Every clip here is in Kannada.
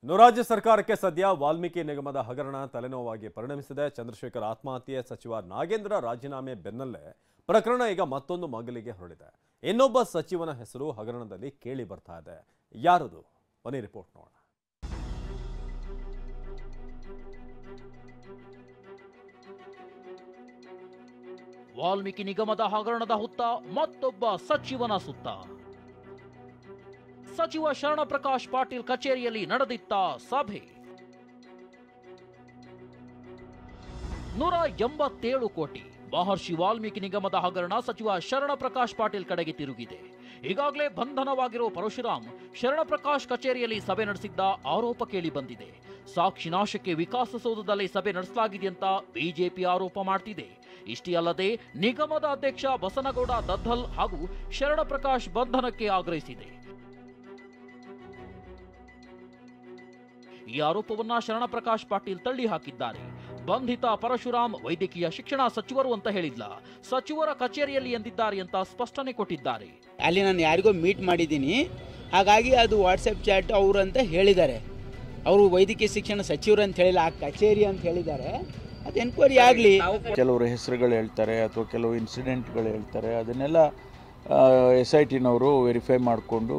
ಇನ್ನು ರಾಜ್ಯ ಸರ್ಕಾರಕ್ಕೆ ಸದ್ಯ ವಾಲ್ಮೀಕಿ ನಿಗಮದ ಹಗರಣ ತಲೆನೋವಾಗಿ ಪರಿಣಮಿಸಿದೆ. ಚಂದ್ರಶೇಖರ್ ಆತ್ಮಹತ್ಯೆ, ಸಚಿವ ನಾಗೇಂದ್ರ ರಾಜೀನಾಮೆ ಬೆನ್ನಲ್ಲೇ ಪ್ರಕರಣ ಈಗ ಮತ್ತೊಂದು ಮಗಲಿಗೆ ಹೊರಳಿದೆ. ಇನ್ನೊಬ್ಬ ಸಚಿವನ ಹೆಸರು ಹಗರಣದಲ್ಲಿ ಕೇಳಿ ಬರ್ತಾ ಇದೆ. ಯಾರದು? ಬನ್ನಿ ರಿಪೋರ್ಟ್ ನೋಡೋಣ. ವಾಲ್ಮೀಕಿ ನಿಗಮದ ಹಗರಣದ ಹುತ್ತ ಮತ್ತೊಬ್ಬ ಸಚಿವನ ಸುತ್ತ. ಸಚಿವ ಶರಣಪ್ರಕಾಶ್ ಪಾಟೀಲ್ ಕಚೇರಿಯಲ್ಲಿ ನಡೆದಿತ್ತ ಸಭೆ. 187 ಕೋಟಿ ಮಹರ್ಷಿ ವಾಲ್ಮೀಕಿ ನಿಗಮದ ಹಗರಣ ಸಚಿವ ಶರಣಪ್ರಕಾಶ್ ಪಾಟೀಲ್ ಕಡೆಗೆ ತಿರುಗಿದೆ. ಈಗಾಗಲೇ ಬಂಧನವಾಗಿರೋ ಪರಶುರಾಮ್ ಶರಣಪ್ರಕಾಶ್ ಕಚೇರಿಯಲ್ಲಿ ಸಭೆ ನಡೆಸಿದ್ದ ಆರೋಪ ಕೇಳಿ ಬಂದಿದೆ. ಸಾಕ್ಷಿ ನಾಶಕ್ಕೆ ವಿಕಾಸಸೌಧದಲ್ಲಿ ಸಭೆ ನಡೆಸಲಾಗಿದೆ ಅಂತ ಬಿಜೆಪಿ ಆರೋಪ ಮಾಡ್ತಿದೆ. ಇಷ್ಟೇ ಅಲ್ಲದೆ ನಿಗಮದ ಅಧ್ಯಕ್ಷ ಬಸನಗೌಡ ದದ್ದಲ್ ಹಾಗೂ ಶರಣಪ್ರಕಾಶ್ ಬಂಧನಕ್ಕೆ ಆಗ್ರಹಿಸಿದೆ. ಈ ಆರೋಪವನ್ನ ಶರಣಪ್ರಕಾಶ್ ಪಾಟೀಲ್ ತಳ್ಳಿ ಹಾಕಿದ್ದಾರೆ. ಬಂಧಿತ ಪರಶುರಾಮ್ ವೈದ್ಯಕೀಯ ಶಿಕ್ಷಣ ಸಚಿವರು ಅಂತ ಹೇಳಿಲ್ಲ, ಸಚಿವರ ಕಚೇರಿಯಲ್ಲಿ ಎಂದಿದ್ದಾರೆ ಅಂತ ಸ್ಪಷ್ಟನೆ ಕೊಟ್ಟಿದ್ದಾರೆ. ಅಲ್ಲಿ ನಾನು ಯಾರಿಗೋ ಮೀಟ್ ಮಾಡಿದ್ದೀನಿ, ಹಾಗಾಗಿ ಅದು ವಾಟ್ಸಪ್ ಚಾಟ್ ಅವರು ಅಂತ ಹೇಳಿದ್ದಾರೆ. ಅವರು ವೈದ್ಯಕೀಯ ಶಿಕ್ಷಣ ಸಚಿವರು ಅಂತ ಹೇಳಿಲ್ಲ, ಆ ಕಚೇರಿ ಅಂತ ಹೇಳಿದ್ದಾರೆ. ಅದು ಎನ್ಕ್ವೈರಿ ಆಗಲಿ. ಕೆಲವರು ಹೆಸರುಗಳು ಹೇಳ್ತಾರೆ ಅಥವಾ ಕೆಲವು ಇನ್ಸಿಡೆಂಟ್ಗಳು ಹೇಳ್ತಾರೆ. ಅದನ್ನೆಲ್ಲ SITನವರು ವೆರಿಫೈ ಮಾಡಿಕೊಂಡು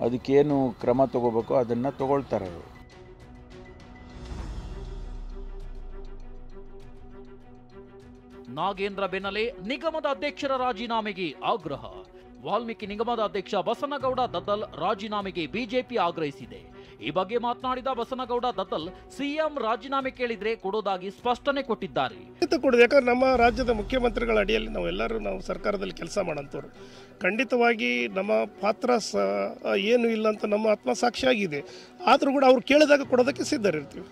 ಅದಕ್ಕೇನು ಕ್ರಮ ತಗೋಬೇಕು ಅದನ್ನು ತಗೊಳ್ತಾರೆ. ಅವರು ನಾಗೇಂದ್ರ ಬೆನ್ನಲ್ಲೇ ನಿಗಮದ ಅಧ್ಯಕ್ಷರ ರಾಜೀನಾಮೆಗೆ ಆಗ್ರಹ. ವಾಲ್ಮೀಕಿ ನಿಗಮದ ಅಧ್ಯಕ್ಷ ಬಸನಗೌಡ ದದ್ದಲ್ ರಾಜೀನಾಮೆಗೆ ಬಿಜೆಪಿ ಆಗ್ರಹಿಸಿದೆ. ಈ ಬಗ್ಗೆ ಮಾತನಾಡಿದ ಬಸನಗೌಡ ದದ್ದಲ್, ಸಿಎಂ ರಾಜೀನಾಮೆ ಕೇಳಿದ್ರೆ ಕೊಡೋದಾಗಿ ಸ್ಪಷ್ಟನೆ ಕೊಟ್ಟಿದ್ದಾರೆ. ಯಾಕಂದ್ರೆ ನಮ್ಮ ರಾಜ್ಯದ ಮುಖ್ಯಮಂತ್ರಿಗಳ ಅಡಿಯಲ್ಲಿ ನಾವು ಸರ್ಕಾರದಲ್ಲಿ ಕೆಲಸ ಮಾಡೋಂಥವ್ರು. ಖಂಡಿತವಾಗಿ ನಮ್ಮ ಪಾತ್ರ ಏನು ಇಲ್ಲ ಅಂತ ನಮ್ಮ ಆತ್ಮಸಾಕ್ಷಿಯಾಗಿದೆ. ಆದರೂ ಕೂಡ ಅವ್ರು ಕೇಳಿದಾಗ ಕೊಡೋದಕ್ಕೆ ಸಿದ್ಧರಿರ್ತೀವಿ.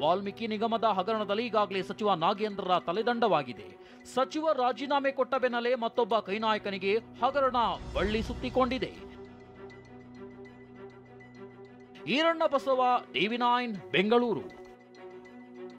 ವಾಲ್ಮೀಕಿ ನಿಗಮದ ಹಗರಣದಲ್ಲಿ ಈಗಾಗಲೇ ಸಚಿವ ನಾಗೇಂದ್ರರ ತಲೆದಂಡವಾಗಿದೆ. ಸಚಿವ ರಾಜೀನಾಮೆ ಕೊಟ್ಟ ಬೆನ್ನಲ್ಲೇ ಮತ್ತೊಬ್ಬ ಕೈನಾಯಕನಿಗೆ ಹಗರಣ ಬಳ್ಳಿ ಸುತ್ತಿಕೊಂಡಿದೆ. ಈರಣ್ಣ ಬಸವ, TV9 ಬೆಂಗಳೂರು.